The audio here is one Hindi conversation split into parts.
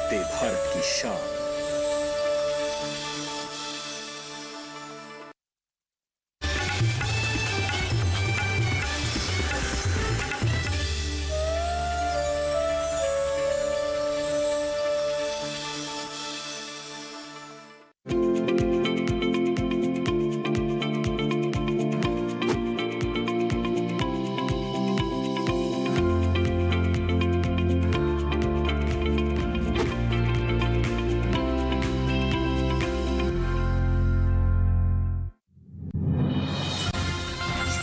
वंदे भारत की शान।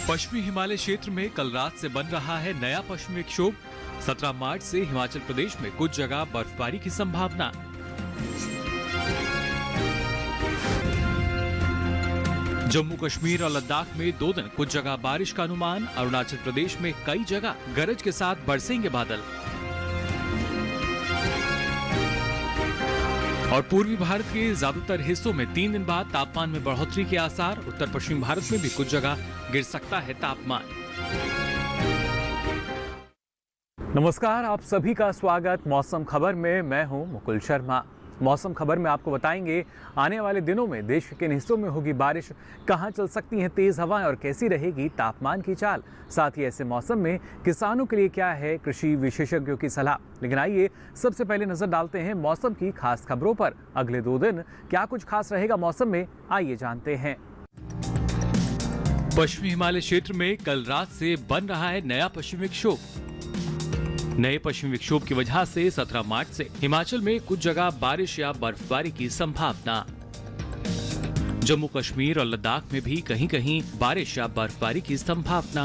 पश्चिमी हिमालय क्षेत्र में कल रात से बन रहा है नया पश्चिमी विक्षोभ। 17 मार्च से हिमाचल प्रदेश में कुछ जगह बर्फबारी की संभावना। जम्मू कश्मीर और लद्दाख में 2 दिन कुछ जगह बारिश का अनुमान। अरुणाचल प्रदेश में कई जगह गरज के साथ बरसेंगे बादल। और पूर्वी भारत के ज्यादातर हिस्सों में 3 दिन बाद तापमान में बढ़ोतरी के आसार। उत्तर पश्चिम भारत में भी कुछ जगह गिर सकता है तापमान। नमस्कार, आप सभी का स्वागत मौसम खबर में। मैं हूं मुकुल शर्मा। मौसम खबर में आपको बताएंगे आने वाले दिनों में देश के किन हिस्सों में होगी बारिश, कहां चल सकती हैं तेज हवाएं और कैसी रहेगी तापमान की चाल। साथ ही ऐसे मौसम में किसानों के लिए क्या है कृषि विशेषज्ञों की सलाह। लेकिन आइए सबसे पहले नजर डालते हैं मौसम की खास खबरों पर। अगले 2 दिन क्या कुछ खास रहेगा मौसम में, आइए जानते हैं। पश्चिमी हिमालय क्षेत्र में कल रात से बन रहा है नया पश्चिमी विक्षोभ। नए पश्चिमी विक्षोभ की वजह से 17 मार्च से हिमाचल में कुछ जगह बारिश या बर्फबारी की संभावना। जम्मू कश्मीर और लद्दाख में भी कहीं कहीं बारिश या बर्फबारी की संभावना।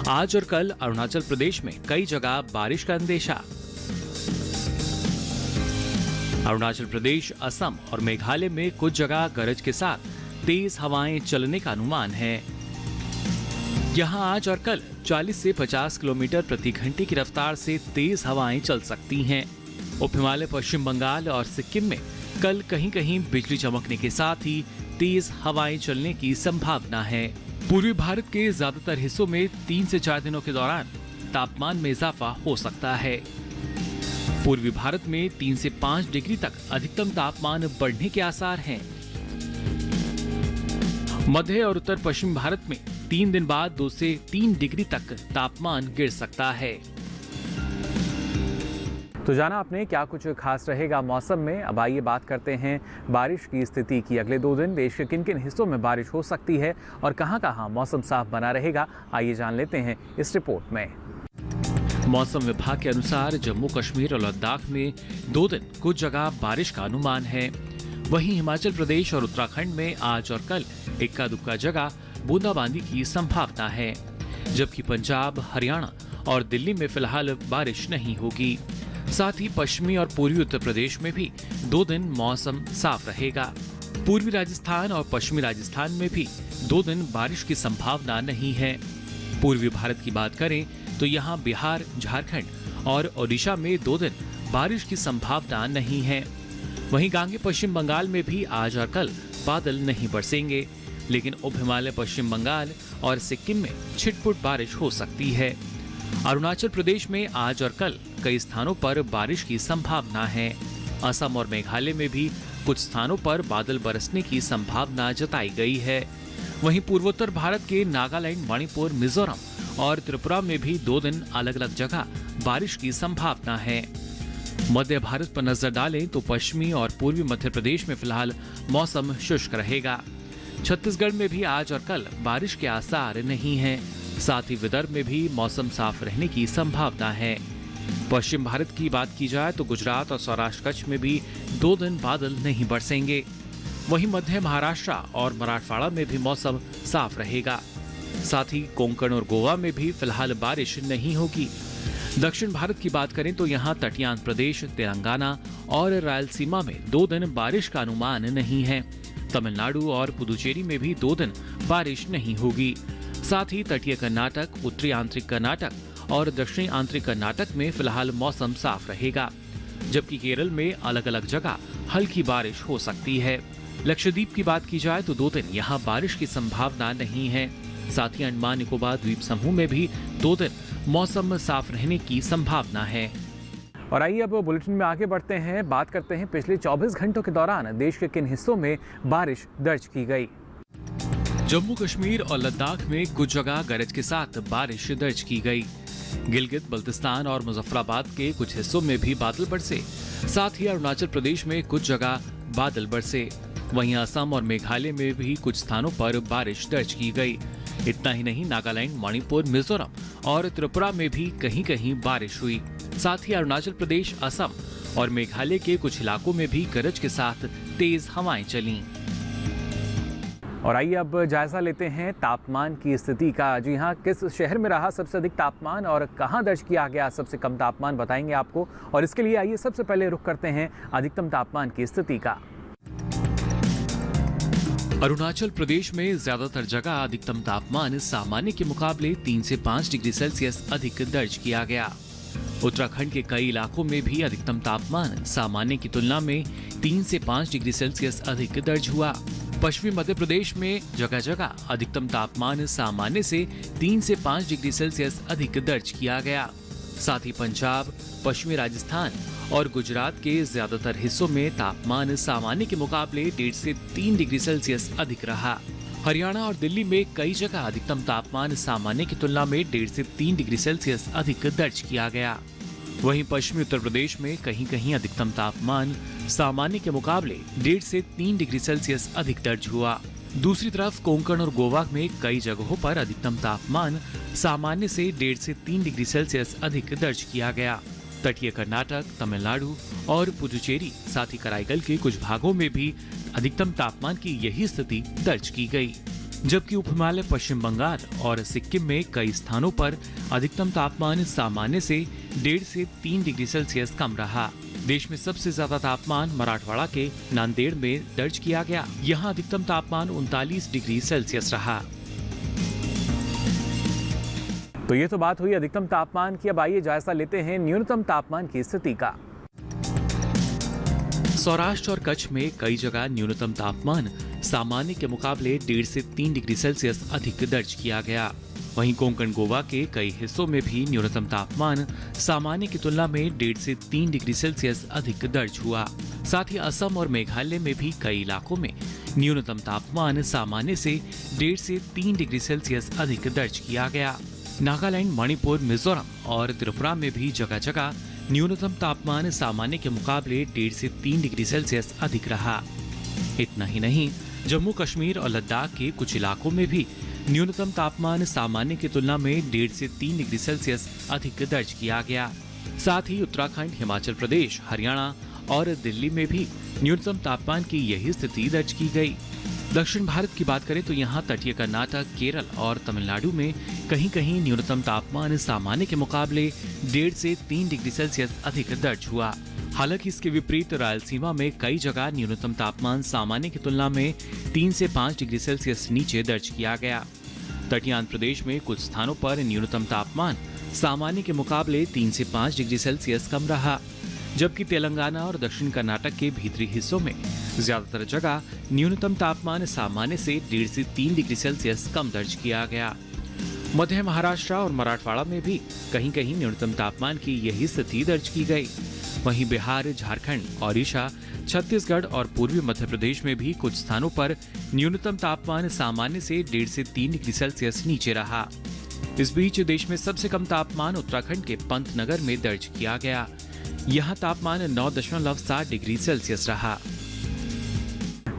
आज और कल अरुणाचल प्रदेश में कई जगह बारिश का अंदेशा। अरुणाचल प्रदेश, असम और मेघालय में कुछ जगह गरज के साथ तेज हवाएं चलने का अनुमान है। यहां आज और कल 40 से 50 किलोमीटर प्रति घंटे की रफ्तार से तेज हवाएं चल सकती हैं। उप हिमालय, पश्चिम बंगाल और सिक्किम में कल कहीं कहीं बिजली चमकने के साथ ही तेज हवाएं चलने की संभावना है। पूर्वी भारत के ज्यादातर हिस्सों में 3 से 4 दिनों के दौरान तापमान में इजाफा हो सकता है। पूर्वी भारत में 3 से 5 डिग्री तक अधिकतम तापमान बढ़ने के आसार हैं। मध्य और उत्तर पश्चिम भारत में 3 दिन बाद 2 से 3 डिग्री तक तापमान गिर सकता है। तो जाना आपने क्या कुछ खास रहेगा मौसम में। अब आइए बात करते हैं बारिश की स्थिति की। अगले 2 दिन देश के किन किन हिस्सों में बारिश हो सकती है और कहां कहां मौसम साफ बना रहेगा, आइए जान लेते हैं इस रिपोर्ट में। मौसम विभाग के अनुसार जम्मू कश्मीर और लद्दाख में 2 दिन कुछ जगह बारिश का अनुमान है। वहीं हिमाचल प्रदेश और उत्तराखंड में आज और कल इक्का दुक्का जगह बूंदाबांदी की संभावना है। जबकि पंजाब, हरियाणा और दिल्ली में फिलहाल बारिश नहीं होगी। साथ ही पश्चिमी और पूर्वी उत्तर प्रदेश में भी 2 दिन मौसम साफ रहेगा। पूर्वी राजस्थान और पश्चिमी राजस्थान में भी 2 दिन बारिश की संभावना नहीं है। पूर्वी भारत की बात करें तो यहाँ बिहार, झारखंड और ओडिशा में 2 दिन बारिश की संभावना नहीं है। वहीं गांगे पश्चिम बंगाल में भी आज और कल बादल नहीं बरसेंगे, लेकिन उप हिमालय, पश्चिम बंगाल और सिक्किम में छिटपुट बारिश हो सकती है। अरुणाचल प्रदेश में आज और कल कई स्थानों पर बारिश की संभावना है। असम और मेघालय में भी कुछ स्थानों पर बादल बरसने की संभावना जताई गई है। वहीं पूर्वोत्तर भारत के नागालैंड, मणिपुर, मिजोरम और त्रिपुरा में भी 2 दिन अलग अलग जगह बारिश की संभावना है। मध्य भारत पर नजर डालें तो पश्चिमी और पूर्वी मध्य प्रदेश में फिलहाल मौसम शुष्क रहेगा। छत्तीसगढ़ में भी आज और कल बारिश के आसार नहीं हैं। साथ ही विदर्भ में भी मौसम साफ रहने की संभावना है। पश्चिम भारत की बात की जाए तो गुजरात और सौराष्ट्र कच्छ में भी 2 दिन बादल नहीं बरसेंगे। वहीं मध्य महाराष्ट्र और मराठवाड़ा में भी मौसम साफ रहेगा। साथ ही कोंकण और गोवा में भी फिलहाल बारिश नहीं होगी। दक्षिण भारत की बात करें तो यहाँ तटीय आंध्र प्रदेश, तेलंगाना और रायलसीमा में 2 दिन बारिश का अनुमान नहीं है। तमिलनाडु और पुदुचेरी में भी 2 दिन बारिश नहीं होगी। साथ ही तटीय कर्नाटक, उत्तरी आंतरिक कर्नाटक और दक्षिणी आंतरिक कर्नाटक में फिलहाल मौसम साफ रहेगा। जबकि केरल में अलग अलग जगह हल्की बारिश हो सकती है। लक्षद्वीप की बात की जाए तो 2 दिन यहाँ बारिश की संभावना नहीं है। साथ ही अंडमान निकोबार द्वीप समूह में भी 2 दिन मौसम साफ रहने की संभावना है। और आइए अब बुलेटिन में आगे बढ़ते हैं, बात करते हैं पिछले 24 घंटों के दौरान देश के किन हिस्सों में बारिश दर्ज की गई। जम्मू कश्मीर और लद्दाख में कुछ जगह गरज के साथ बारिश दर्ज की गई। गिलगित बल्तिस्तान और मुजफ्फराबाद के कुछ हिस्सों में भी बादल बरसे। साथ ही अरुणाचल प्रदेश में कुछ जगह बादल बरसे। वहीं असम और मेघालय में भी कुछ स्थानों पर बारिश दर्ज की गई। इतना ही नहीं, नागालैंड, मणिपुर, मिजोरम और त्रिपुरा में भी कहीं कहीं बारिश हुई। साथ ही अरुणाचल प्रदेश, असम और मेघालय के कुछ इलाकों में भी गरज के साथ तेज हवाएं चलीं। और आइए अब जायजा लेते हैं तापमान की स्थिति का। जी हाँ, किस शहर में रहा सबसे अधिक तापमान और कहां दर्ज किया गया सबसे कम तापमान, बताएंगे आपको। और इसके लिए आइए सबसे पहले रुख करते हैं अधिकतम तापमान की स्थिति का। अरुणाचल प्रदेश में ज्यादातर जगह अधिकतम तापमान सामान्य के मुकाबले 3 से 5 डिग्री सेल्सियस अधिक दर्ज किया गया। उत्तराखंड के कई इलाकों में भी अधिकतम तापमान सामान्य की तुलना में 3 से 5 डिग्री सेल्सियस अधिक दर्ज हुआ। पश्चिमी मध्य प्रदेश में जगह जगह अधिकतम तापमान सामान्य से 3 से 5 डिग्री सेल्सियस अधिक दर्ज किया गया। साथ ही पंजाब, पश्चिमी राजस्थान और गुजरात के ज्यादातर हिस्सों में तापमान सामान्य के मुकाबले 1.5 से 3 डिग्री सेल्सियस अधिक रहा। हरियाणा और दिल्ली में कई जगह अधिकतम तापमान सामान्य की तुलना में 1.5 से 3 डिग्री सेल्सियस अधिक दर्ज किया गया। वहीं पश्चिमी उत्तर प्रदेश में कहीं कहीं अधिकतम तापमान सामान्य के मुकाबले 1.5 से 3 डिग्री सेल्सियस अधिक दर्ज हुआ। दूसरी तरफ कोंकण और गोवा में कई जगहों पर अधिकतम तापमान सामान्य से 1.5 से 3 डिग्री सेल्सियस अधिक दर्ज किया गया। तटीय कर्नाटक, तमिलनाडु और पुडुचेरी, साथ ही कराईकल के कुछ भागों में भी अधिकतम तापमान की यही स्थिति दर्ज की गई। जबकि उप हिमालय, पश्चिम बंगाल और सिक्किम में कई स्थानों पर अधिकतम तापमान सामान्य से 1.5 से 3 डिग्री सेल्सियस कम रहा। देश में सबसे ज्यादा तापमान मराठवाड़ा के नांदेड़ में दर्ज किया गया। यहाँ अधिकतम तापमान 39 डिग्री सेल्सियस रहा। तो ये तो बात हुई अधिकतम तापमान की। अब आइए जायजा लेते हैं न्यूनतम तापमान की स्थिति का। सौराष्ट्र और कच्छ में कई जगह न्यूनतम तापमान सामान्य के मुकाबले 1.5 से 3 डिग्री सेल्सियस अधिक दर्ज किया गया। वहीं कोंकण, गोवा के कई हिस्सों में भी न्यूनतम तापमान सामान्य की तुलना में 1.5 से 3 डिग्री सेल्सियस अधिक दर्ज हुआ। साथ ही असम और मेघालय में भी कई इलाकों में न्यूनतम तापमान सामान्य से 1.5 से 3 डिग्री सेल्सियस अधिक दर्ज किया गया। नागालैंड, मणिपुर, मिजोरम और त्रिपुरा में भी जगह जगह न्यूनतम तापमान सामान्य के मुकाबले 1.5 से 3 डिग्री सेल्सियस अधिक रहा। इतना ही नहीं, जम्मू कश्मीर और लद्दाख के कुछ इलाकों में भी न्यूनतम तापमान सामान्य की तुलना में 1.5 से 3 डिग्री सेल्सियस अधिक दर्ज किया गया। साथ ही उत्तराखंड, हिमाचल प्रदेश, हरियाणा और दिल्ली में भी न्यूनतम तापमान की यही स्थिति दर्ज की गई। दक्षिण भारत की बात करें तो यहाँ तटीय कर्नाटक, केरल और तमिलनाडु में कहीं कहीं न्यूनतम तापमान सामान्य के मुकाबले 1.5 से 3 डिग्री सेल्सियस अधिक दर्ज हुआ। हालांकि इसके विपरीत रायलसीमा में कई जगह न्यूनतम तापमान सामान्य की तुलना में 3 से 5 डिग्री सेल्सियस नीचे दर्ज किया गया। तटीय आंध्र प्रदेश में कुछ स्थानों पर न्यूनतम तापमान सामान्य के मुकाबले 3 से 5 डिग्री सेल्सियस कम रहा। जबकि तेलंगाना और दक्षिण कर्नाटक के भीतरी हिस्सों में ज्यादातर जगह न्यूनतम तापमान सामान्य से 1.5 से 3 डिग्री सेल्सियस कम दर्ज किया गया। मध्य महाराष्ट्र और मराठवाड़ा में भी कहीं कहीं न्यूनतम तापमान की यही स्थिति दर्ज की गई। वहीं बिहार, झारखंड, ओडिशा, छत्तीसगढ़ और पूर्वी मध्य प्रदेश में भी कुछ स्थानों पर न्यूनतम तापमान सामान्य से 1.5 से 3 डिग्री सेल्सियस नीचे रहा। इस बीच देश में सबसे कम तापमान उत्तराखंड के पंतनगर में दर्ज किया गया। यहाँ तापमान 9.7 डिग्री सेल्सियस रहा।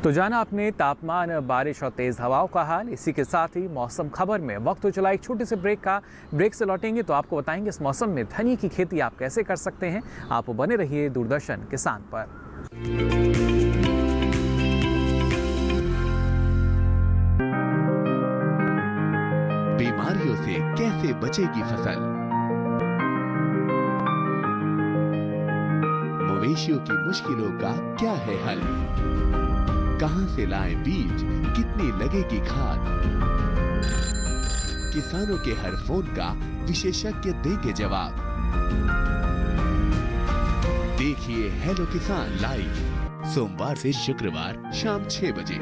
तो जाना आपने तापमान, बारिश और तेज हवाओं का हाल। इसी के साथ ही मौसम खबर में वक्त हो चला एक छोटे से ब्रेक का। ब्रेक से लौटेंगे तो आपको बताएंगे इस मौसम में धनिया की खेती आप कैसे कर सकते हैं। आप बने रहिए दूरदर्शन किसान पर। बीमारियों से कैसे बचेगी फसल, मवेशियों की मुश्किलों का क्या है हल, कहां से लाएं बीज, कितनी लगेगी खाद, किसानों के हर फोन का विशेषज्ञ देंगे जवाब। देखिए हेलो किसान लाइव सोमवार से शुक्रवार शाम 6 बजे।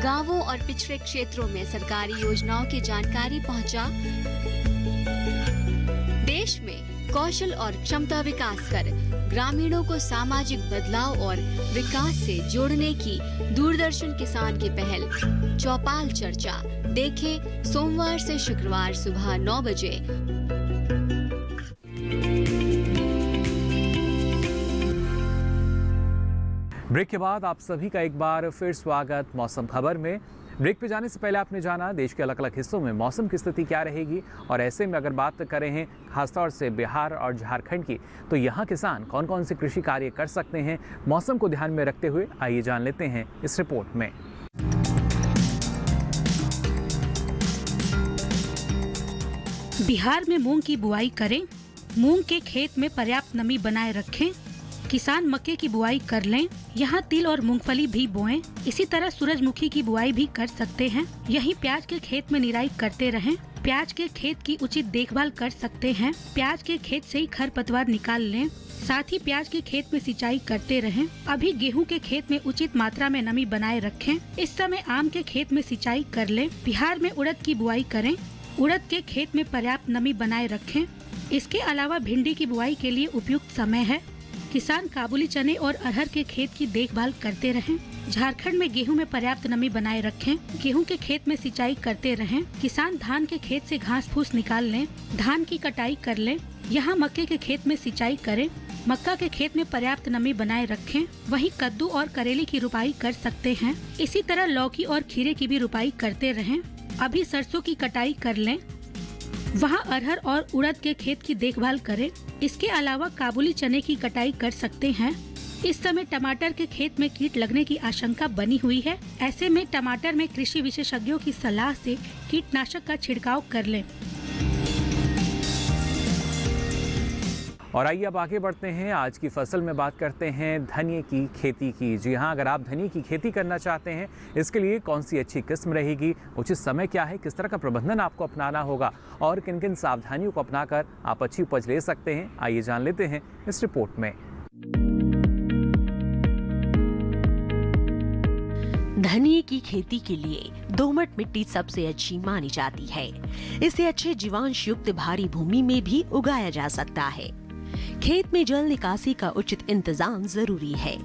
गांवों और पिछड़े क्षेत्रों में सरकारी योजनाओं की जानकारी पहुंचा। देश में कौशल और क्षमता विकास कर ग्रामीणों को सामाजिक बदलाव और विकास से जोड़ने की दूरदर्शन किसान की पहल चौपाल चर्चा देखें सोमवार से शुक्रवार सुबह 9 बजे। ब्रेक के बाद आप सभी का एक बार फिर स्वागत मौसम खबर में। ब्रेक पे जाने से पहले आपने जाना देश के अलग अलग हिस्सों में मौसम की स्थिति क्या रहेगी, और ऐसे में अगर बात करें हैं खासतौर से बिहार और झारखंड की, तो यहाँ किसान कौन कौन से कृषि कार्य कर सकते हैं मौसम को ध्यान में रखते हुए, आइए जान लेते हैं इस रिपोर्ट में। बिहार में मूंग की बुआई करें। मूंग के खेत में पर्याप्त नमी बनाए रखें। किसान मक्के की बुआई कर लें। यहाँ तिल और मूंगफली भी बोएं। इसी तरह सूरजमुखी की बुआई भी कर सकते हैं। यहीं प्याज के खेत में निराई करते रहें। प्याज के खेत की उचित देखभाल कर सकते हैं। प्याज के खेत से ही खरपतवार निकाल लें। साथ ही प्याज के खेत में सिंचाई करते रहें। अभी गेहूं के खेत में उचित मात्रा में नमी बनाए रखें। इस समय आम के खेत में सिंचाई कर लें। बिहार में उड़द की बुआई करें। उड़द के खेत में पर्याप्त नमी बनाए रखें। इसके अलावा भिंडी की बुआई के लिए उपयुक्त समय है। किसान काबुली चने और अरहर के खेत की देखभाल करते रहें। झारखंड में गेहूं में पर्याप्त नमी बनाए रखें। गेहूं के खेत में सिंचाई करते रहें। किसान धान के खेत से घास फूस निकाल लें। धान की कटाई कर लें। यहाँ मक्के के खेत में सिंचाई करें। मक्का के खेत में पर्याप्त नमी बनाए रखें। वहीं कद्दू और करेले की रुपाई कर सकते हैं। इसी तरह लौकी और खीरे की भी रुपाई करते रहें। अभी सरसों की कटाई कर लें। वहाँ अरहर और उड़द के खेत की देखभाल करें। इसके अलावा काबुली चने की कटाई कर सकते हैं। इस समय टमाटर के खेत में कीट लगने की आशंका बनी हुई है। ऐसे में टमाटर में कृषि विशेषज्ञों की सलाह से कीटनाशक का छिड़काव कर लें। और आइए अब आगे बढ़ते हैं। आज की फसल में बात करते हैं धनिये की खेती की। जी हाँ, अगर आप धनिये की खेती करना चाहते हैं, इसके लिए कौन सी अच्छी किस्म रहेगी, उचित समय क्या है, किस तरह का प्रबंधन आपको अपनाना होगा और किन किन सावधानियों को अपनाकर आप अच्छी उपज ले सकते हैं, आइए जान लेते हैं इस रिपोर्ट में। धनिये की खेती के लिए दोमट मिट्टी सबसे अच्छी मानी जाती है। इसे अच्छे जीवांश युक्त भारी भूमि में भी उगाया जा सकता है। खेत में जल निकासी का उचित इंतजाम जरूरी है।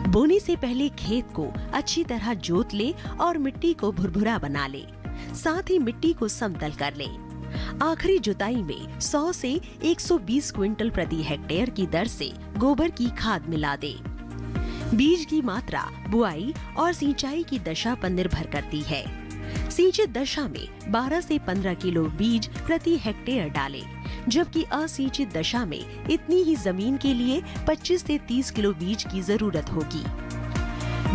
बोने से पहले खेत को अच्छी तरह जोत ले और मिट्टी को भुरभुरा बना ले। साथ ही मिट्टी को समतल कर ले। आखिरी जुताई में 100 से 120 क्विंटल प्रति हेक्टेयर की दर से गोबर की खाद मिला दे। बीज की मात्रा बुआई और सिंचाई की दशा पर निर्भर करती है। सिंचित दशा में 12 से 15 किलो बीज प्रति हेक्टेयर डालें, जबकि असिंचित दशा में इतनी ही जमीन के लिए 25 से 30 किलो बीज की जरूरत होगी।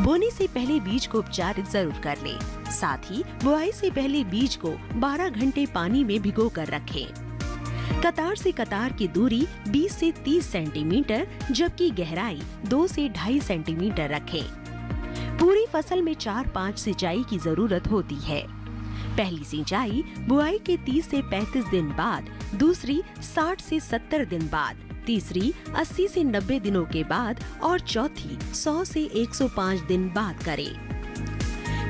बोने से पहले बीज को उपचारित जरूर कर लें। साथ ही बुआई से पहले बीज को 12 घंटे पानी में भिगो कर रखें। कतार से कतार की दूरी 20 से 30 सेंटीमीटर, जबकि गहराई 2 से 2.5 सेंटीमीटर रखें। पूरी फसल में 4-5 सिंचाई की जरूरत होती है। पहली सिंचाई बुआई के 30 से 35 दिन बाद, दूसरी 60 से 70 दिन बाद, तीसरी 80 से 90 दिनों के बाद और चौथी 100 से 105 दिन बाद करें।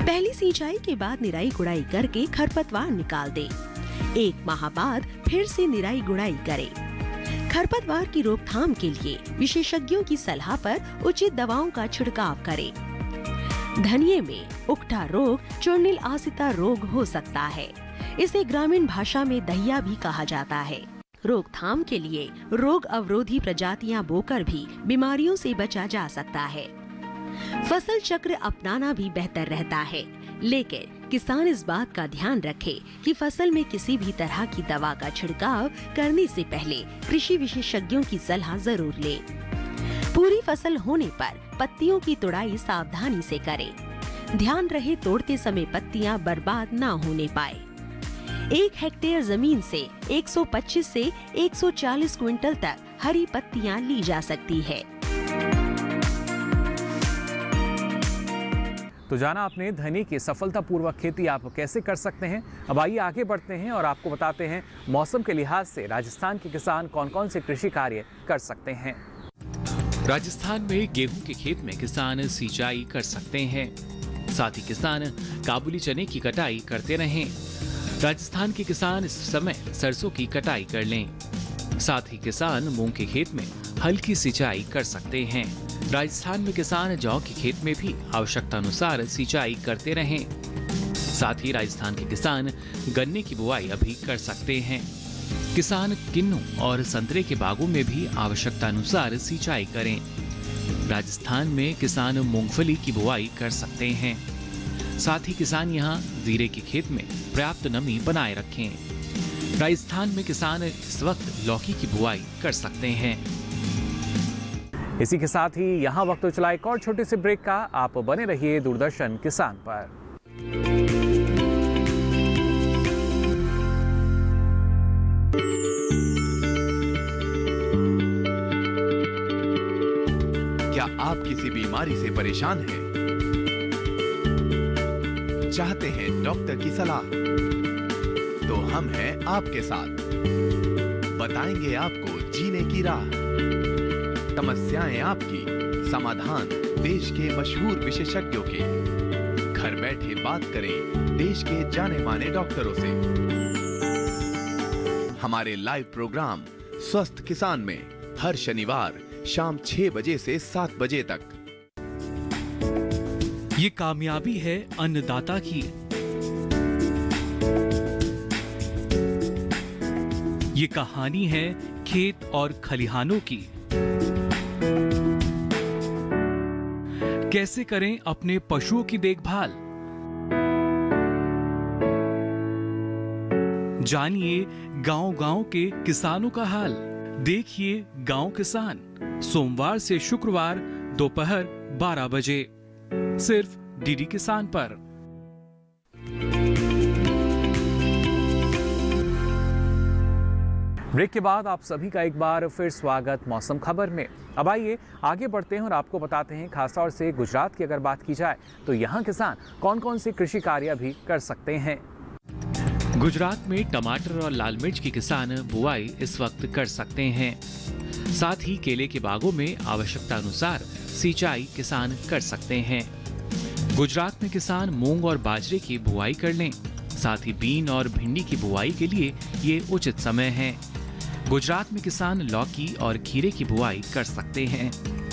पहली सिंचाई के बाद निराई गुड़ाई करके खरपतवार निकाल दें। 1 माह बाद फिर से निराई गुड़ाई करें। खरपतवार की रोकथाम के लिए विशेषज्ञों की सलाह पर उचित दवाओं का छिड़काव करें। धनिये में उकठा रोग चूर्णिल आसिता रोग हो सकता है। इसे ग्रामीण भाषा में दहिया भी कहा जाता है। रोकथाम के लिए रोग अवरोधी प्रजातियां बोकर भी बीमारियों से बचा जा सकता है। फसल चक्र अपनाना भी बेहतर रहता है, लेकिन किसान इस बात का ध्यान रखे कि फसल में किसी भी तरह की दवा का छिड़काव करने से पहले कृषि विशेषज्ञों की सलाह जरूर ले। पूरी फसल होने पर पत्तियों की तोड़ाई सावधानी से करें। ध्यान रहे तोड़ते समय पत्तियां बर्बाद ना होने पाए। 1 हेक्टेयर जमीन से 125 से 140 क्विंटल तक हरी पत्तियां ली जा सकती है। तो जाना आपने धनिये की सफलतापूर्वक खेती आप कैसे कर सकते हैं। अब आइए आगे बढ़ते हैं और आपको बताते हैं मौसम के लिहाज से राजस्थान के किसान कौन कौन से कृषि कार्य कर सकते हैं। राजस्थान में गेहूं के खेत में किसान सिंचाई कर सकते हैं। साथ ही किसान काबुली चने की कटाई करते रहें। राजस्थान के किसान इस समय सरसों की कटाई कर लें। साथ ही किसान मूंग के खेत में हल्की सिंचाई कर सकते हैं। राजस्थान में किसान जौ के खेत में भी आवश्यकता अनुसार सिंचाई करते रहें। साथ ही राजस्थान के किसान गन्ने की बुआई अभी कर सकते हैं। किसान किन्नू और संतरे के बागों में भी आवश्यकता अनुसार सिंचाई करें। राजस्थान में किसान मूंगफली की बुआई कर सकते हैं। साथ ही किसान यहां जीरे के खेत में पर्याप्त नमी बनाए रखें। राजस्थान में किसान इस वक्त लौकी की बुआई कर सकते हैं। इसी के साथ ही यहाँ वक्त तो चला एक और छोटे से ब्रेक का। आप बने रहिए दूरदर्शन किसान पर। क्या आप किसी बीमारी से परेशान हैं? चाहते हैं डॉक्टर की सलाह? तो हम हैं आपके साथ। बताएंगे आपको जीने की राह। समस्याएं आपकी, समाधान देश के मशहूर विशेषज्ञों के। घर बैठे बात करें देश के जाने माने डॉक्टरों से। हमारे लाइव प्रोग्राम स्वस्थ किसान में हर शनिवार शाम 6 बजे से 7 बजे तक। ये कामयाबी है अन्नदाता की। ये कहानी है खेत और खलिहानों की। कैसे करें अपने पशुओं की देखभाल, जानिए गांव-गांव के किसानों का हाल। देखिए गांव किसान सोमवार से शुक्रवार दोपहर 12 बजे सिर्फ डीडी किसान पर। ब्रेक के बाद आप सभी का एक बार फिर स्वागत मौसम खबर में। अब आइए आगे बढ़ते हैं और आपको बताते हैं खासतौर से गुजरात की अगर बात की जाए तो यहाँ किसान कौन कौन से कृषि कार्य भी कर सकते हैं। गुजरात में टमाटर और लाल मिर्च की किसान बुआई इस वक्त कर सकते हैं। साथ ही केले के बागों में आवश्यकता अनुसार सिंचाई किसान कर सकते हैं। गुजरात में किसान मूंग और बाजरे की बुआई कर लें। साथ ही बीन और भिंडी की बुआई के लिए ये उचित समय है। गुजरात में किसान लौकी और खीरे की बुआई कर सकते हैं।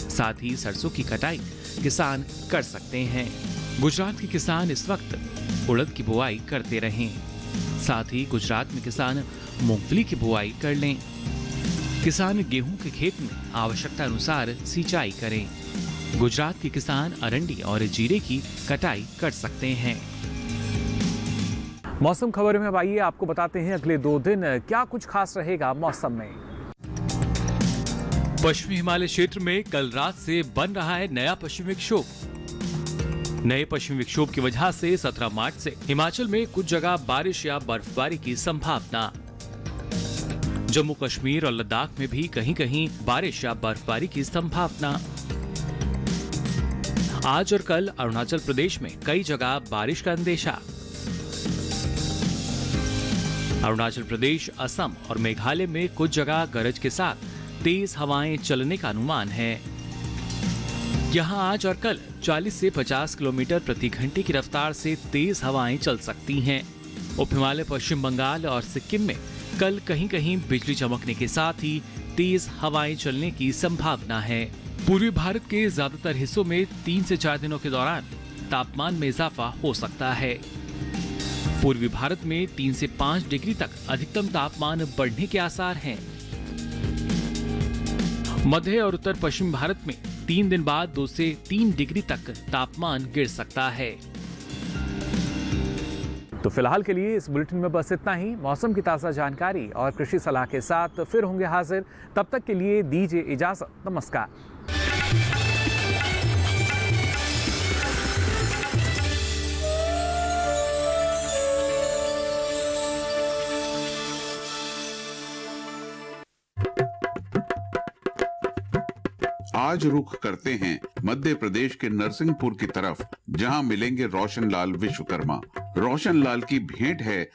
साथ ही सरसों की कटाई किसान कर सकते हैं। गुजरात के किसान इस वक्त उड़द की बुआई करते रहें। साथ ही गुजरात में किसान मूंगफली की बुआई कर लें। किसान गेहूं के खेत में आवश्यकता अनुसार सिंचाई करें। गुजरात के किसान अरंडी और जीरे की कटाई कर सकते हैं। मौसम खबर में अब आइए आपको बताते हैं अगले 2 दिन क्या कुछ खास रहेगा मौसम में। पश्चिमी हिमालय क्षेत्र में कल रात से बन रहा है नया पश्चिमी विक्षोभ। नए पश्चिमी विक्षोभ की वजह से 17 मार्च से हिमाचल में कुछ जगह बारिश या बर्फबारी की संभावना। जम्मू कश्मीर और लद्दाख में भी कहीं कहीं बारिश या बर्फबारी की संभावना। आज और कल अरुणाचल प्रदेश में कई जगह बारिश का अंदेशा। अरुणाचल प्रदेश, असम और मेघालय में कुछ जगह गरज के साथ तेज हवाएं चलने का अनुमान है। यहां आज और कल 40 से 50 किलोमीटर प्रति घंटे की रफ्तार से तेज हवाएं चल सकती हैं। उप हिमालय, पश्चिम बंगाल और सिक्किम में कल कहीं कहीं बिजली चमकने के साथ ही तेज हवाएं चलने की संभावना है। पूर्वी भारत के ज्यादातर हिस्सों में 3 से 4 दिनों के दौरान तापमान में इजाफा हो सकता है। पूर्वी भारत में 3 से 5 डिग्री तक अधिकतम तापमान बढ़ने के आसार हैं। मध्य और उत्तर पश्चिम भारत में 3 दिन बाद 2 से 3 डिग्री तक तापमान गिर सकता है। तो फिलहाल के लिए इस बुलेटिन में बस इतना ही। मौसम की ताज़ा जानकारी और कृषि सलाह के साथ फिर होंगे हाजिर। तब तक के लिए दीजिए इजाजत। नमस्कार। आज रुख करते हैं मध्य प्रदेश के नरसिंहपुर की तरफ, जहां मिलेंगे रोशन लाल विश्वकर्मा। रोशन लाल की भेंट है